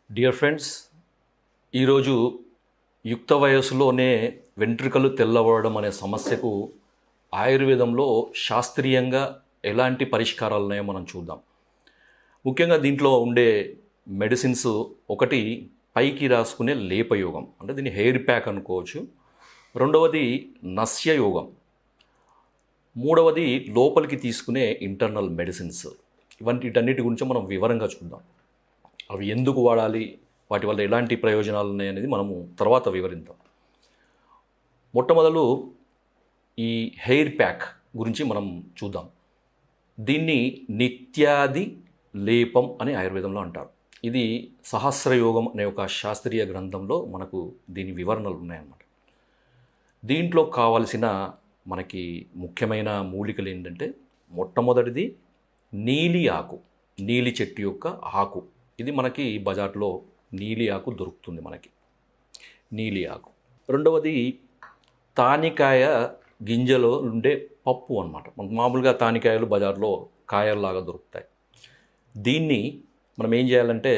Dear friends, ఈరోజు యుక్త వయస్సులోనే వెంట్రుకలు తెల్లబడడం అనే సమస్యకు ఆయుర్వేదంలో శాస్త్రీయంగా ఎలాంటి పరిష్కారాలు ఉన్నాయో మనం చూద్దాం. ముఖ్యంగా దీంట్లో ఉండే మెడిసిన్స్ ఒకటి పైకి రాసుకునే లేపయోగం, అంటే దీన్ని హెయిర్ ప్యాక్ అనుకోవచ్చు. రెండవది నస్యయోగం. మూడవది లోపలికి తీసుకునే ఇంటర్నల్ మెడిసిన్స్. వీటన్నిటి గురించి మనం వివరంగా చూద్దాం. అవి ఎందుకు వాడాలి, వాటి వల్ల ఎలాంటి ప్రయోజనాలు ఉన్నాయనేది మనము తర్వాత వివరిద్దాం. మొట్టమొదలు ఈ హెయిర్ ప్యాక్ గురించి మనం చూద్దాం. దీన్ని నిత్యాది లేపం అని ఆయుర్వేదంలో అంటారు. ఇది సహస్రయోగం అనే ఒక శాస్త్రీయ గ్రంథంలో మనకు దీని వివరణలు ఉన్నాయన్నమాట. దీంట్లో కావలసిన మనకి ముఖ్యమైన మూలికలు ఏంటంటే, మొట్టమొదటిది నీలి ఆకు, నీలి చెట్టు యొక్క ఆకు. ఇది మనకి బజార్లో నీలి ఆకు దొరుకుతుంది మనకి, నీలి ఆకు. రెండవది తానికాయ గింజలో ఉండే పప్పు అనమాట. మనకు మామూలుగా తానికాయలు బజార్లో కాయల్లాగా దొరుకుతాయి. దీన్ని మనం ఏం చేయాలంటే,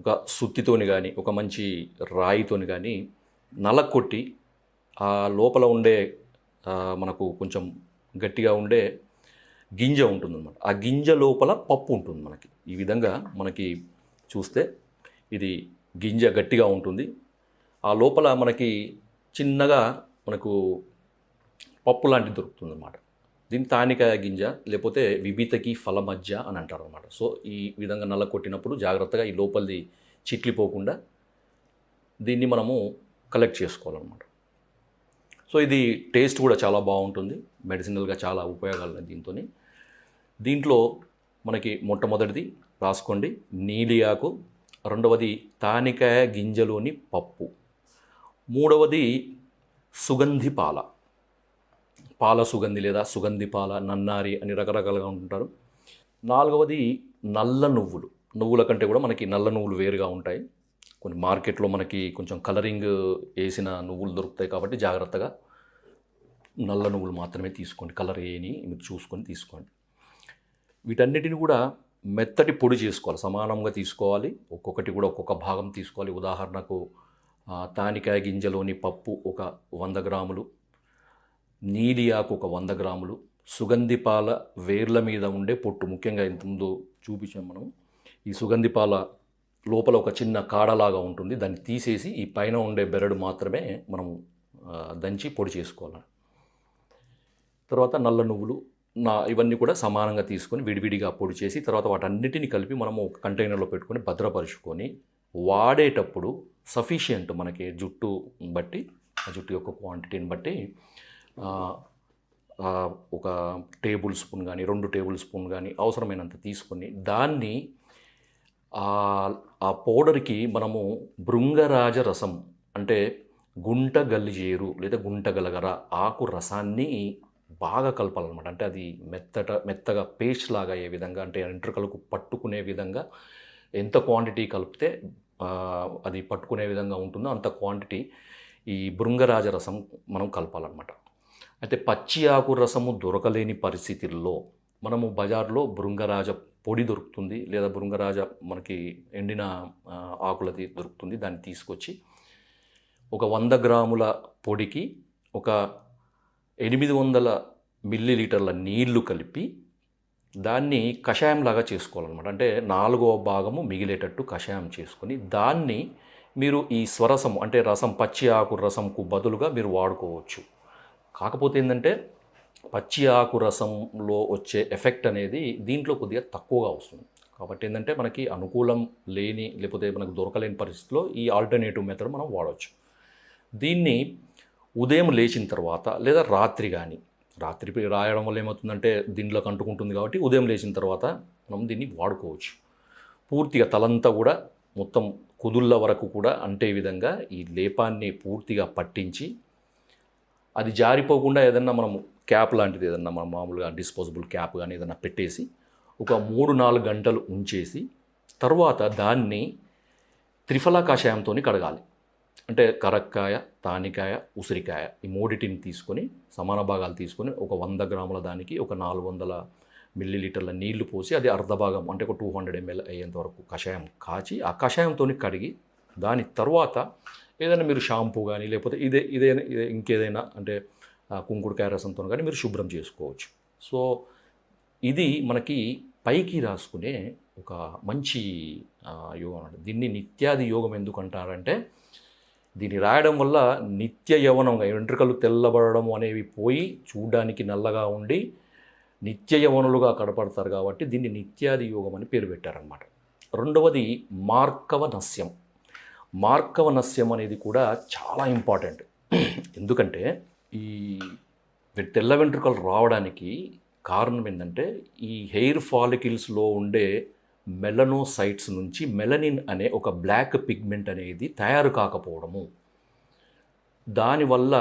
ఒక సుత్తితోని కానీ ఒక మంచి రాయితోని కానీ నలకొట్టి ఆ లోపల ఉండే మనకు కొంచెం గట్టిగా ఉండే గింజ ఉంటుందన్నమాట. ఆ గింజ లోపల పప్పు ఉంటుంది మనకి. ఈ విధంగా మనకి చూస్తే ఇది గింజ గట్టిగా ఉంటుంది. ఆ లోపల మనకి చిన్నగా మనకు పప్పు లాంటిది దొరుకుతుంది అన్నమాట. దీన్ని తానికాయ గింజ లేకపోతే విభితకి ఫలమజ్జ అని అంటారు అనమాట. సో ఈ విధంగా నల్ల కొట్టినప్పుడు జాగ్రత్తగా ఈ లోపలిది చిట్లిపోకుండా దీన్ని మనము కలెక్ట్ చేసుకోవాలన్నమాట. సో ఇది టేస్ట్ కూడా చాలా బాగుంటుంది, మెడిసినల్గా చాలా ఉపయోగాలు ఉన్నాయి దీంట్లో మనకి మొట్టమొదటిది రాసుకోండి, నీలి ఆకు. రెండవది తానికాయ గింజలోని పప్పు. మూడవది సుగంధి పాల, పాల సుగంధి లేదా సుగంధి పాల, నన్నారి అని రకరకాలుగా ఉంటారు. నాలుగవది నల్ల నువ్వులు. నువ్వుల కంటే కూడా మనకి నల్ల నువ్వులు వేరుగా ఉంటాయి. కొన్ని మార్కెట్లో మనకి కొంచెం కలరింగ్ వేసిన నువ్వులు దొరుకుతాయి కాబట్టి జాగ్రత్తగా నల్ల నువ్వులు మాత్రమే తీసుకోండి, కలర్ వేయని మీరు చూసుకొని తీసుకోండి. వీటన్నిటిని కూడా మెత్తటి పొడి చేసుకోవాలి, సమానంగా తీసుకోవాలి. ఒక్కొక్కటి కూడా ఒక్కొక్క భాగం తీసుకోవాలి. ఉదాహరణకు తానికాయ గింజలోని పప్పు ఒక 100 గ్రాములు, నీలి ఆకు ఒక 100 గ్రాములు, సుగంధి పాల వేర్ల మీద ఉండే పొట్టు, ముఖ్యంగా ఇంతకుముందు చూపించాం మనం. ఈ సుగంధి పాల లోపల ఒక చిన్న కాడలాగా ఉంటుంది, దాన్ని తీసేసి ఈ పైన ఉండే బెరడు మాత్రమే మనం దంచి పొడి చేసుకోవాలి. తర్వాత నల్ల నువ్వులు, ఇవన్నీ కూడా సమానంగా తీసుకొని విడివిడిగా పొడి చేసి తర్వాత వాటన్నిటిని కలిపి మనము ఒక కంటైనర్లో పెట్టుకొని భద్రపరుచుకొని వాడేటప్పుడు సఫిషియంట్ మనకి జుట్టు బట్టి, ఆ జుట్టు యొక్క క్వాంటిటీని బట్టి ఒక టేబుల్ స్పూన్ కానీ 2 టేబుల్ స్పూన్ కానీ అవసరమైనంత తీసుకొని దాన్ని ఆ పౌడర్కి మనము భృంగరాజ రసం, అంటే గుంట గల్లిజేరు లేదా గుంట గలగర ఆకు రసాన్ని బాగా కలపాలన్నమాట. అంటే అది మెత్తగా పేస్ట్ లాగా అయ్యే విధంగా, అంటే వెంట్రుకలకు పట్టుకునే విధంగా ఎంత క్వాంటిటీ కలిపితే అది పట్టుకునే విధంగా ఉంటుందో అంత క్వాంటిటీ ఈ భృంగరాజ రసం మనం కలపాలన్నమాట. అయితే పచ్చి ఆకు రసము దొరకలేని పరిస్థితుల్లో మనము బజార్లో భృంగరాజ పొడి దొరుకుతుంది, లేదా భృంగరాజ మనకి ఎండిన ఆకులది దొరుకుతుంది. దాన్ని తీసుకొచ్చి ఒక 100 గ్రాముల పొడికి ఒక 800 మిల్లీలీటర్ల నీళ్లు కలిపి దాన్ని కషాయంలాగా చేసుకోవాలన్నమాట. అంటే 4వ భాగము మిగిలేటట్టు కషాయం చేసుకొని దాన్ని మీరు ఈ స్వరసము, అంటే రసం, పచ్చి ఆకు రసంకు బదులుగా మీరు వాడుకోవచ్చు. కాకపోతే ఏంటంటే పచ్చి ఆకు రసంలో వచ్చే ఎఫెక్ట్ అనేది దీంట్లో కొద్దిగా తక్కువగా వస్తుంది. కాబట్టి ఏంటంటే మనకి అనుకూలం లేని లేకపోతే మనకు దొరకలేని పరిస్థితిలో ఈ ఆల్టర్నేటివ్ మెథడ్ మనం వాడవచ్చు. దీన్ని ఉదయం లేచిన తర్వాత లేదా రాత్రి కానీ, రాత్రి రాయడం వల్ల ఏమవుతుందంటే దీంట్లోకి అంటుకుంటుంది కాబట్టి ఉదయం లేచిన తర్వాత మనం దీన్ని వాడుకోవచ్చు. పూర్తిగా తలంతా కూడా మొత్తం కుదుళ్ళ వరకు కూడా అంటే విధంగా ఈ లేపాన్ని పూర్తిగా పట్టించి అది జారిపోకుండా ఏదన్నా మనం క్యాప్ లాంటిది ఏదన్నా మనం మామూలుగా డిస్పోజబుల్ క్యాప్ కానీ ఏదన్నా పెట్టేసి ఒక 3-4 గంటలు ఉంచేసి తర్వాత దాన్ని త్రిఫల కషాయంతో కడగాలి. అంటే కరక్కాయ, తానికాయ, ఉసిరికాయ ఈ మూడిటిని తీసుకొని సమాన భాగాలు తీసుకొని ఒక 100 గ్రాముల దానికి ఒక 400 మిల్లీలీటర్ల నీళ్లు పోసి అది అర్ధ భాగం అంటే ఒక 200 ml అయ్యేంత వరకు కషాయం కాచి ఆ కషాయంతో కడిగి దాని తర్వాత ఏదైనా మీరు షాంపూ కానీ లేకపోతే ఇదే ఇంకేదైనా అంటే కుంకుడుకాయ రసంతో కానీ మీరు శుభ్రం చేసుకోవచ్చు. సో ఇది మనకి పైకి రాసుకునే ఒక మంచి యోగం అండి. దీన్ని నిత్యాది యోగం ఎందుకు అంటారంటే దీన్ని రాయడం వల్ల నిత్య యవ్వనంగా వెంట్రుకలు తెల్లబడడం అనేవి పోయి చూడడానికి నల్లగా ఉండి నిత్య యవ్వనులుగా కనపడతారు కాబట్టి దీన్ని నిత్యాది యోగం అని పేరు పెట్టారనమాట. రెండవది మార్కవ నస్యం. మార్కవ నస్యం అనేది కూడా చాలా ఇంపార్టెంట్. ఎందుకంటే ఈ తెల్ల వెంట్రుకలు రావడానికి కారణం ఏంటంటే ఈ హెయిర్ ఫాలికిల్స్లో ఉండే మెలనోసైట్స్ నుంచి మెలనిన్ అనే ఒక బ్లాక్ పిగ్మెంట్ అనేది తయారు కాకపోవడము, దానివల్ల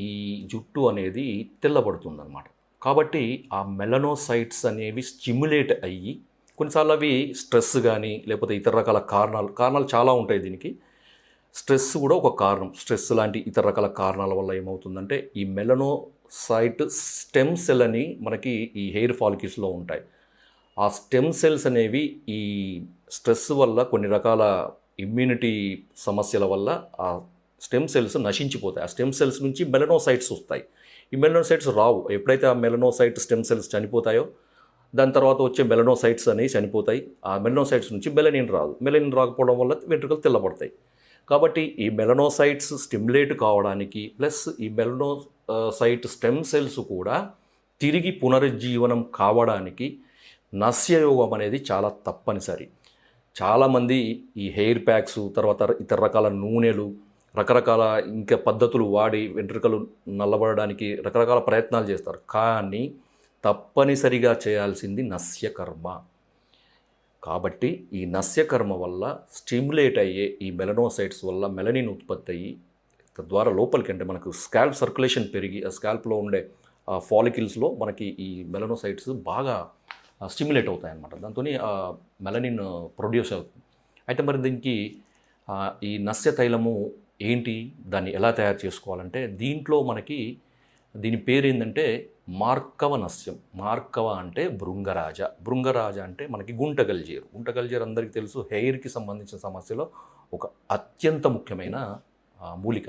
ఈ జుట్టు అనేది తెల్లబడుతుందన్నమాట. కాబట్టి ఆ మెలనోసైట్స్ అనేవి స్టిమ్యులేట్ అయ్యి కొన్నిసార్లు అవి స్ట్రెస్ కానీ లేకపోతే ఇతర రకాల కారణాలు చాలా ఉంటాయి దీనికి. స్ట్రెస్ కూడా ఒక కారణం. స్ట్రెస్ లాంటి ఇతర రకాల కారణాల వల్ల ఏమవుతుందంటే ఈ మెలనోసైట్ స్టెమ్ సెల్ అని మనకి ఈ హెయిర్ ఫాలికిల్స్లో ఉంటాయి. ఆ స్టెమ్ సెల్స్ అనేవి ఈ స్ట్రెస్ వల్ల కొన్ని రకాల ఇమ్యూనిటీ సమస్యల వల్ల ఆ స్టెమ్ సెల్స్ నశించిపోతాయి. ఆ స్టెమ్ సెల్స్ నుంచి మెలనోసైట్స్ వస్తాయి. ఈ మెలనోసైట్స్ రావు. ఎప్పుడైతే ఆ మెలనోసైట్ స్టెమ్ సెల్స్ చనిపోతాయో దాని తర్వాత వచ్చే మెలనోసైట్స్ అనేవి చనిపోతాయి. ఆ మెలనోసైట్స్ నుంచి మెలనిన్ రాదు. మెలనిన్ రాకపోవడం వల్ల వెంట్రుకలు తెల్లబడతాయి. కాబట్టి ఈ మెలనోసైట్స్ స్టిమ్యులేట్ కావడానికి ప్లస్ ఈ మెలనోసైట్ స్టెమ్ సెల్స్ కూడా తిరిగి పునరుజ్జీవనం కావడానికి నస్యయోగం అనేది చాలా తప్పనిసరి. చాలామంది ఈ హెయిర్ ప్యాక్స్ తర్వాత ఇతర రకాల నూనెలు రకరకాల ఇంకా పద్ధతులు వాడి వెంట్రుకలు నల్లబడడానికి రకరకాల ప్రయత్నాలు చేస్తారు. కానీ తప్పనిసరిగా చేయాల్సింది నస్యకర్మ. కాబట్టి ఈ నస్యకర్మ వల్ల స్టిమ్యులేట్ అయ్యే ఈ మెలనోసైట్స్ వల్ల మెలనిన్ ఉత్పత్తి అయ్యి తద్వారా లోపలికి అంటే మనకు స్కాల్ప్ సర్క్యులేషన్ పెరిగి ఆ స్కాల్ప్లో ఉండే ఫాలికిల్స్లో మనకి ఈ మెలనోసైట్స్ బాగా స్టిమ్యులేట్ అవుతాయన్నమాట. దాంతో మెలనిన్ ప్రొడ్యూస్ అవుతుంది. అయితే మరి దీనికి ఈ నస్య తైలము ఏంటి, దాన్ని ఎలా తయారు చేసుకోవాలంటే దీంట్లో మనకి దీని పేరు ఏంటంటే మార్కవ నస్యం. మార్కవ అంటే భృంగరాజ. భృంగరాజ అంటే మనకి గుంటగల్జేరు. గుంటగల్జేరు అందరికీ తెలుసు, హెయిర్కి సంబంధించిన సమస్యలో ఒక అత్యంత ముఖ్యమైన మూలిక.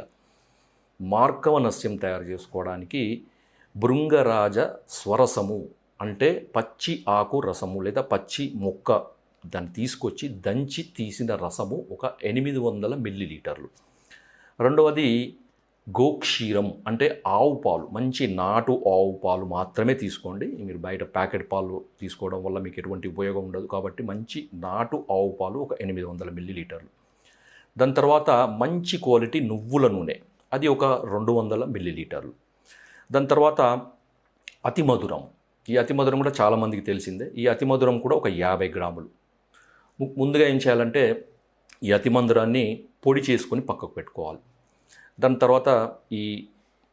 మార్కవ నస్యం తయారు చేసుకోవడానికి భృంగరాజ స్వరసము అంటే పచ్చి ఆకు రసము లేదా పచ్చి మొక్క దాన్ని తీసుకొచ్చి దంచి తీసిన రసము ఒక 800 మిల్లీలీటర్లు. రెండవది గోక్షీరం అంటే ఆవు పాలు, మంచి నాటు ఆవు పాలు మాత్రమే తీసుకోండి. మీరు బయట ప్యాకెట్ పాలు తీసుకోవడం వల్ల మీకు ఎటువంటి ఉపయోగం ఉండదు. కాబట్టి మంచి నాటు ఆవు పాలు ఒక 800 మిల్లీలీటర్లు. దాని తర్వాత మంచి క్వాలిటీ నువ్వుల నూనె, అది ఒక 200 మిల్లీలీటర్లు. దాని తర్వాత అతి మధురం. ఈ అతి మధురం కూడా చాలామందికి తెలిసిందే. ఈ అతి మధురం కూడా ఒక 50 గ్రాములు. ముందుగా ఏం చేయాలంటే ఈ అతి మధురాన్ని పొడి చేసుకొని పక్కకు పెట్టుకోవాలి. దాని తర్వాత ఈ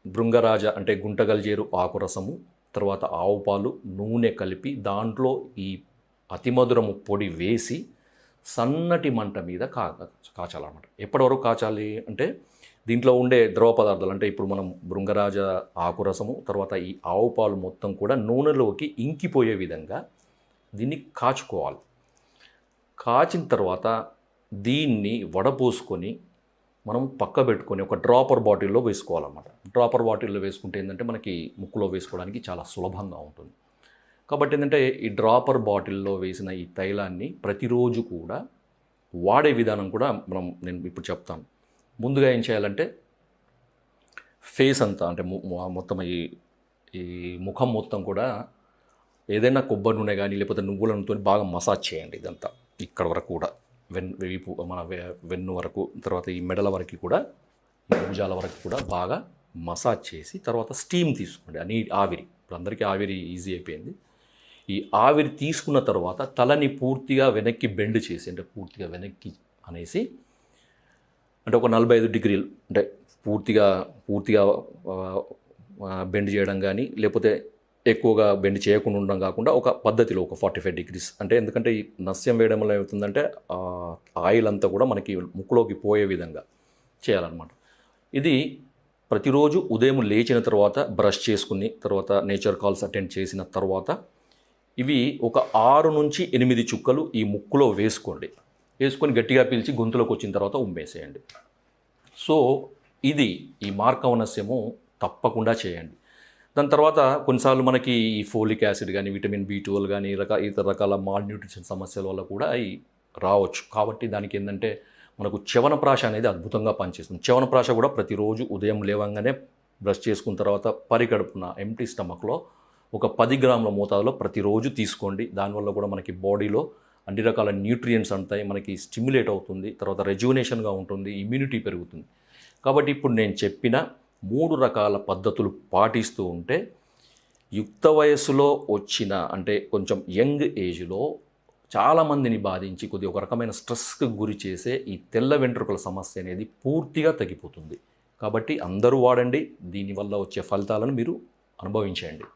భృంగరాజ అంటే గుంటగల్జేరు ఆకురసము తర్వాత ఆవు పాలు నూనె కలిపి దాంట్లో ఈ అతిమధురము పొడి వేసి సన్నటి మంట మీద కాచాలన్నమాట. ఎప్పటి వరకు కాచాలి అంటే దీంట్లో ఉండే ద్రవ పదార్థాలు అంటే ఇప్పుడు మనం భృంగరాజ ఆకురసము తర్వాత ఈ ఆవు పాలు మొత్తం కూడా నూనెలోకి ఇంకిపోయే విధంగా దీన్ని కాచుకోవాలి. కాచిన తర్వాత దీన్ని వడపోసుకొని మనం పక్క పెట్టుకొని ఒక డ్రాపర్ బాటిల్లో వేసుకోవాలన్నమాట. డ్రాపర్ బాటిల్లో వేసుకుంటే ఏంటంటే మనకి ముక్కులో వేసుకోవడానికి చాలా సులభంగా ఉంటుంది. కాబట్టి ఏంటంటే ఈ డ్రాపర్ బాటిల్లో వేసిన ఈ తైలాన్ని ప్రతిరోజు కూడా వాడే విధానం కూడా నేను ఇప్పుడు చెప్తాను. ముందుగా ఏం చేయాలంటే ఫేస్ అంతా అంటే మొత్తం ఈ ముఖం మొత్తం కూడా ఏదైనా కొబ్బరి నూనె కానీ లేకపోతే నువ్వుల నూనెతో బాగా మసాజ్ చేయండి. ఇదంతా ఇక్కడ వరకు కూడా వీపు మన వెన్ను వరకు తర్వాత ఈ మెడల వరకు కూడా భుజాల వరకు కూడా బాగా మసాజ్ చేసి తర్వాత స్టీమ్ తీసుకోండి. ఆవిరి ఇప్పుడు అందరికీ ఆవిరి ఈజీ అయిపోయింది. ఈ ఆవిరి తీసుకున్న తర్వాత తలని పూర్తిగా వెనక్కి బెండ్ చేసి అంటే పూర్తిగా వెనక్కి అనేసి అంటే ఒక 45 డిగ్రీలు అంటే పూర్తిగా బెండ్ చేయడం కానీ లేకపోతే ఎక్కువగా బెండ్ చేయకుండా ఉండడం కాకుండా ఒక పద్ధతిలో ఒక 45 డిగ్రీస్ అంటే ఎందుకంటే ఈ నస్యం వేయడం వల్ల ఏమవుతుందంటే ఆయిల్ అంతా కూడా మనకి ముక్కులోకి పోయే విధంగా చేయాలన్నమాట. ఇది ప్రతిరోజు ఉదయం లేచిన తర్వాత బ్రష్ చేసుకుని తర్వాత నేచర్ కాల్స్ అటెండ్ చేసిన తర్వాత ఇవి ఒక 6 నుంచి 8 చుక్కలు ఈ ముక్కులో వేసుకోండి. వేసుకొని గట్టిగా పీల్చి గొంతులోకి వచ్చిన తర్వాత ఉమ్మేసేయండి. సో ఇది ఈ మార్గవనస్యము తప్పకుండా చేయండి. దాని తర్వాత కొన్నిసార్లు మనకి ఈ ఫోలిక్ యాసిడ్ కానీ, విటమిన్ B12 కానీ, ఇతర రకాల మాల్ న్యూట్రిషన్ సమస్యల వల్ల కూడా అవి రావచ్చు. కాబట్టి దానికి ఏంటంటే మనకు చ్యవనప్రాశ అనేది అద్భుతంగా పనిచేస్తుంది. చ్యవనప్రాశ కూడా ప్రతిరోజు ఉదయం లేవంగానే బ్రష్ చేసుకున్న తర్వాత పరిగడుపున ఎంప్టీ స్టమక్లో ఒక 10 గ్రాముల మోతాదులో ప్రతిరోజు తీసుకోండి. దానివల్ల కూడా మనకి బాడీలో అన్ని రకాల న్యూట్రియంట్స్ అంతాయి, మనకి స్టిమ్యులేట్ అవుతుంది, తర్వాత రెజ్యునేషన్గా ఉంటుంది, ఇమ్యూనిటీ పెరుగుతుంది. కాబట్టి ఇప్పుడు నేను చెప్పిన 3 రకాల పద్ధతులు పాటిస్తూ ఉంటే యుక్త వయస్సులో వచ్చిన అంటే కొంచెం యంగ్ ఏజ్లో చాలామందిని బాధించి కొద్దిగా ఒక రకమైన స్ట్రెస్కి గురి చేసే ఈ తెల్ల వెంట్రుకల సమస్య అనేది పూర్తిగా తగ్గిపోతుంది. కాబట్టి అందరూ వాడండి. దీనివల్ల వచ్చే ఫలితాలను మీరు అనుభవించండి.